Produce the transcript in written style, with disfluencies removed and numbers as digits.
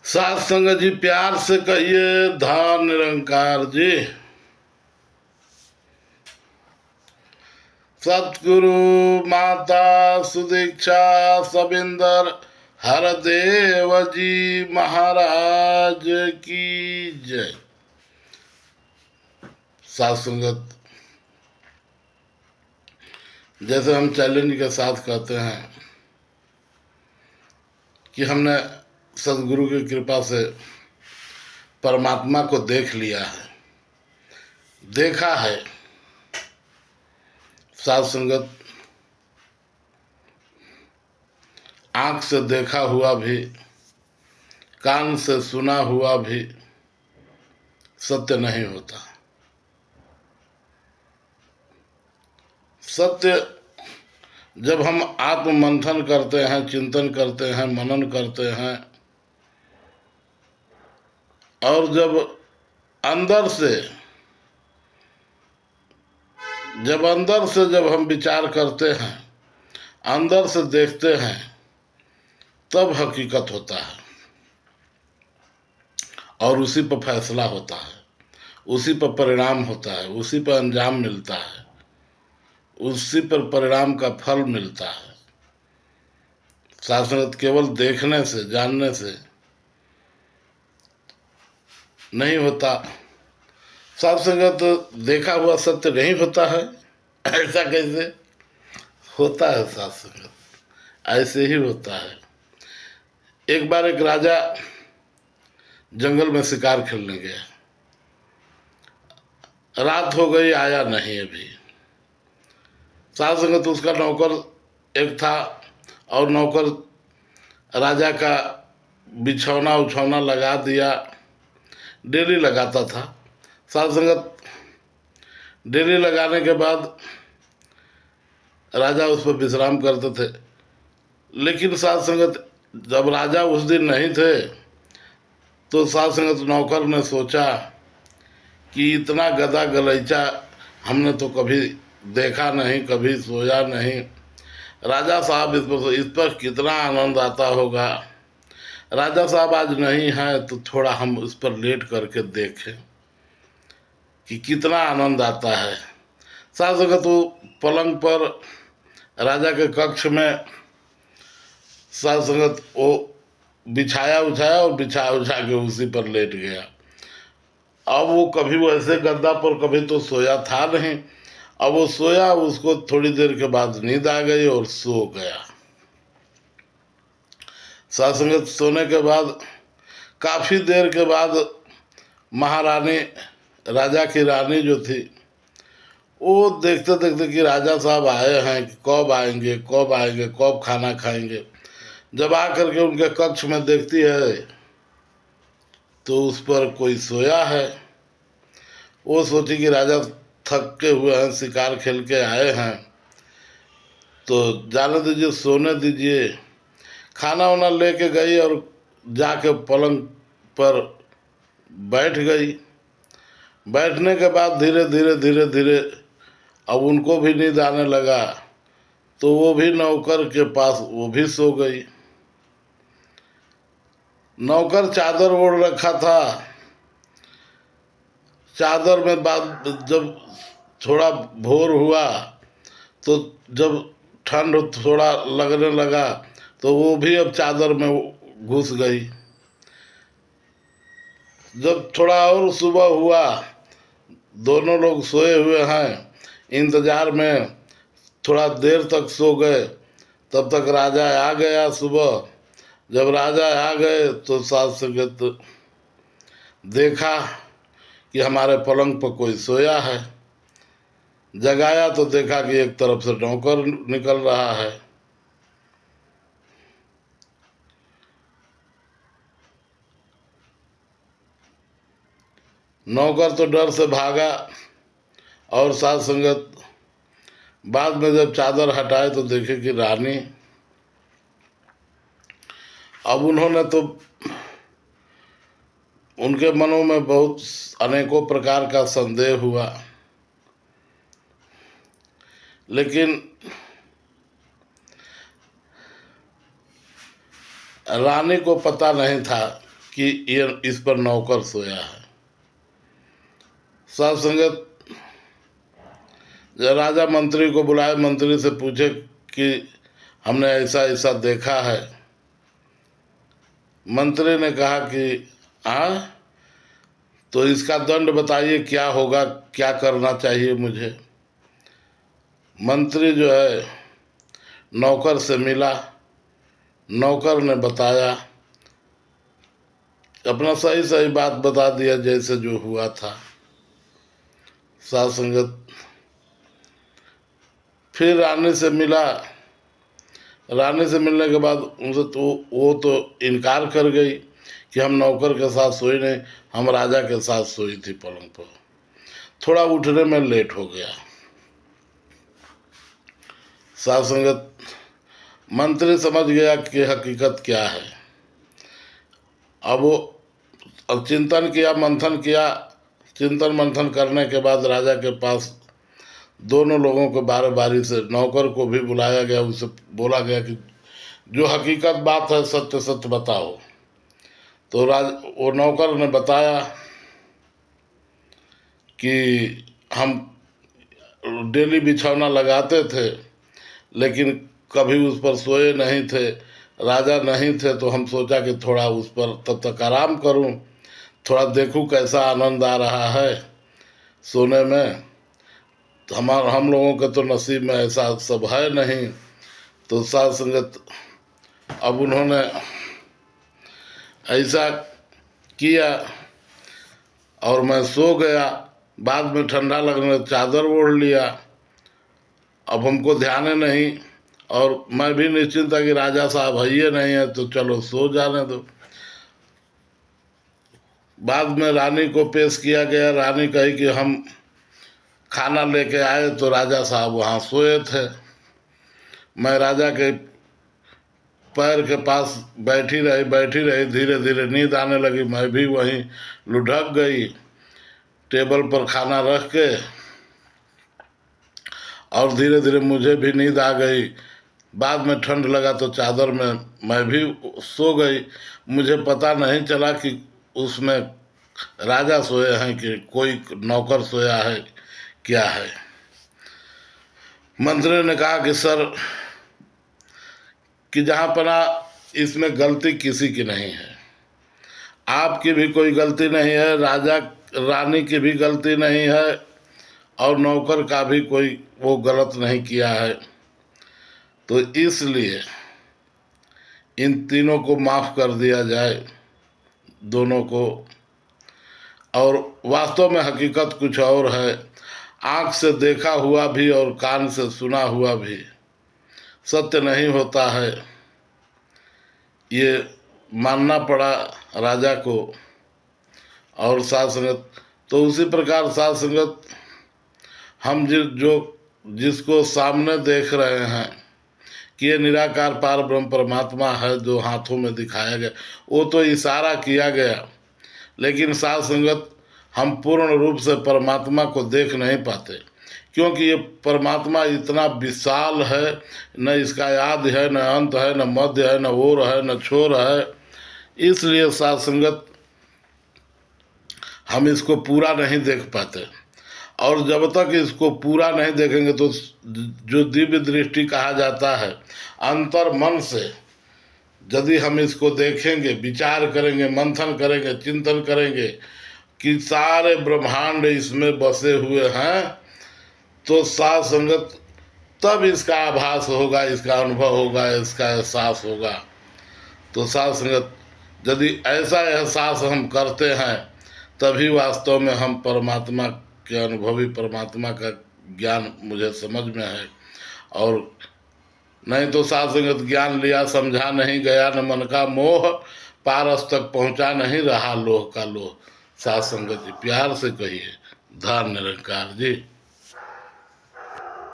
सात संगत जी प्यार से कहिए धाम निरंकार जी। सतगुरु माता सुदीक्षा सबिंदर हरदेव जी महाराज की जय। सात संगत, जैसे हम चैलेंज के साथ कहते हैं कि हमने सदगुरु की कृपा से परमात्मा को देख लिया है, देखा है। सात संगत, आंख से देखा हुआ भी, कान से सुना हुआ भी सत्य नहीं होता। सत्य जब हम आत्म मंथन करते हैं, चिंतन करते हैं, मनन करते हैं, और जब अंदर से जब हम विचार करते हैं, अंदर से देखते हैं, तब हकीकत होता है और उसी पर फैसला होता है, उसी पर परिणाम होता है, उसी पर अंजाम मिलता है, उसी पर परिणाम का फल मिलता है। शास्त्रत केवल देखने से, जानने से नहीं होता। साथ संगत, देखा हुआ सत्य नहीं होता है, ऐसा कैसे होता है? साथ संगत, ऐसे ही होता है। एक बार एक राजा जंगल में शिकार खेलने गया। रात हो गई, आया नहीं अभी। साथ संगत, उसका नौकर एक था और नौकर राजा का बिछौना उछौना लगा दिया, डेली लगाता था। साथ संगत, डेली लगाने के बाद राजा उस पर विश्राम करते थे। लेकिन साथ संगत, जब राजा उस दिन नहीं थे तो साथ संगत नौकर ने सोचा कि इतना गधा गलैचा हमने तो कभी देखा नहीं, कभी सोया नहीं। राजा साहब इस पर कितना आनंद आता होगा। राजा साहब आज नहीं है तो थोड़ा हम इस पर लेट करके देखें कि कितना आनंद आता है। साथ संगत, वो पलंग पर राजा के कक्ष में साथ संगत वो बिछाया उछाया और बिछा उछा के उसी पर लेट गया। अब वो कभी वैसे गद्दा पर कभी तो सोया था नहीं। अब वो सोया, उसको थोड़ी देर के बाद नींद आ गई और सो गया। साथ संगत, सोने के बाद काफ़ी देर के बाद महारानी, राजा की रानी जो थी, वो देखते देखते कि राजा साहब आए हैं, कि कब आएंगे कब आएंगे, कब खाना खाएंगे। जब आकर के उनके कक्ष में देखती है तो उस पर कोई सोया है। वो सोची कि राजा थके हुए हैं, शिकार खेल के आए हैं, तो जाने दीजिए, सोने दीजिए। खाना वाना लेके गई और जाके पलंग पर बैठ गई। बैठने के बाद धीरे धीरे धीरे धीरे अब उनको भी नींद आने लगा, तो वो भी नौकर के पास वो भी सो गई। नौकर चादर ओढ़ रखा था। चादर में बाद जब थोड़ा भोर हुआ तो जब ठंड थोड़ा लगने लगा तो वो भी अब चादर में घुस गई। जब थोड़ा और सुबह हुआ, दोनों लोग सोए हुए हैं, इंतजार में थोड़ा देर तक सो गए। तब तक राजा आ गया सुबह। जब राजा आ गए तो साथ संगत देखा कि हमारे पलंग पर कोई सोया है। जगाया तो देखा कि एक तरफ से नौकर निकल रहा है। नौकर तो डर से भागा और साथ संगत बाद में जब चादर हटाए तो देखे कि रानी। अब उन्होंने तो, उनके मनों में बहुत अनेकों प्रकार का संदेह हुआ, लेकिन रानी को पता नहीं था कि ये इस पर नौकर सोया है। साध संगत, जब राजा मंत्री को बुलाए, मंत्री से पूछे कि हमने ऐसा ऐसा देखा है। मंत्री ने कहा कि हाँ, तो इसका दंड बताइए, क्या होगा, क्या करना चाहिए मुझे। मंत्री जो है नौकर से मिला, नौकर ने बताया, अपना सही सही बात बता दिया जैसे जो हुआ था। साध संगत, फिर रानी से मिला। रानी से मिलने के बाद उनसे तो वो तो इनकार कर गई कि हम नौकर के साथ सोई नहीं, हम राजा के साथ सोई थी पलंग पर। थोड़ा उठने में लेट हो गया। साध संगत, मंत्री समझ गया कि हकीकत क्या है। अब चिंतन किया, मंथन किया। चिंतन मंथन करने के बाद राजा के पास दोनों लोगों को बारी बारी से, नौकर को भी बुलाया गया, उससे बोला गया कि जो हकीकत बात है सत्य सत्य बताओ। तो वो नौकर ने बताया कि हम डेली बिछौना लगाते थे, लेकिन कभी उस पर सोए नहीं थे, राजा नहीं थे, तो हम सोचा कि थोड़ा उस पर तब तक आराम करूं, थोड़ा देखूं कैसा आनंद आ रहा है सोने में। तो हम लोगों के तो नसीब में ऐसा सब है नहीं। तो साध संगत, अब उन्होंने ऐसा किया और मैं सो गया। बाद में ठंडा लगने चादर ओढ़ लिया। अब हमको ध्यान नहीं, और मैं भी निश्चिंत था कि राजा साहब है ही नहीं है, तो चलो सो जाने दो। बाद में रानी को पेश किया गया। रानी कही कि हम खाना लेके आए तो राजा साहब वहाँ सोए थे। मैं राजा के पैर के पास बैठी रही, धीरे धीरे नींद आने लगी। मैं भी वहीं लुढ़क गई, टेबल पर खाना रख के, और धीरे धीरे मुझे भी नींद आ गई। बाद में ठंड लगा तो चादर में मैं भी सो गई। मुझे पता नहीं चला कि उसमें राजा सोए हैं कि कोई नौकर सोया है, क्या है। मंत्री ने कहा कि सर, कि जहाँ पना इसमें गलती किसी की नहीं है, आपकी भी कोई गलती नहीं है, राजा रानी की भी गलती नहीं है, और नौकर का भी कोई वो गलत नहीं किया है। तो इसलिए इन तीनों को माफ़ कर दिया जाए, दोनों को। और वास्तव में हकीकत कुछ और है। आँख से देखा हुआ भी और कान से सुना हुआ भी सत्य नहीं होता है, ये मानना पड़ा राजा को। और साध संगत, तो उसी प्रकार साध संगत, हम जिसको सामने देख रहे हैं कि ये निराकार पार ब्रह्म परमात्मा है जो हाथों में दिखाया गया, वो तो इशारा किया गया, लेकिन साध संगत हम पूर्ण रूप से परमात्मा को देख नहीं पाते, क्योंकि ये परमात्मा इतना विशाल है, न इसका आदि है, न अंत है, न मध्य है, न ओर है, न छोर है। इसलिए साध संगत हम इसको पूरा नहीं देख पाते। और जब तक इसको पूरा नहीं देखेंगे तो जो दिव्य दृष्टि कहा जाता है, अंतर मन से यदि हम इसको देखेंगे, विचार करेंगे, मंथन करेंगे, चिंतन करेंगे कि सारे ब्रह्मांड इसमें बसे हुए हैं, तो साध संगत तब इसका आभास होगा, इसका अनुभव होगा, इसका एहसास होगा। तो साध संगत, यदि ऐसा एहसास हम करते हैं, तभी वास्तव में हम परमात्मा के अनुभवी, परमात्मा का ज्ञान मुझे समझ में है। और नहीं तो साध संगत ज्ञान लिया, समझा नहीं गया, न मन का मोह, पारस तक पहुँचा नहीं रहा लोह का लोह। साध संगत जी, प्यार से कहिए, धन निरंकार जी।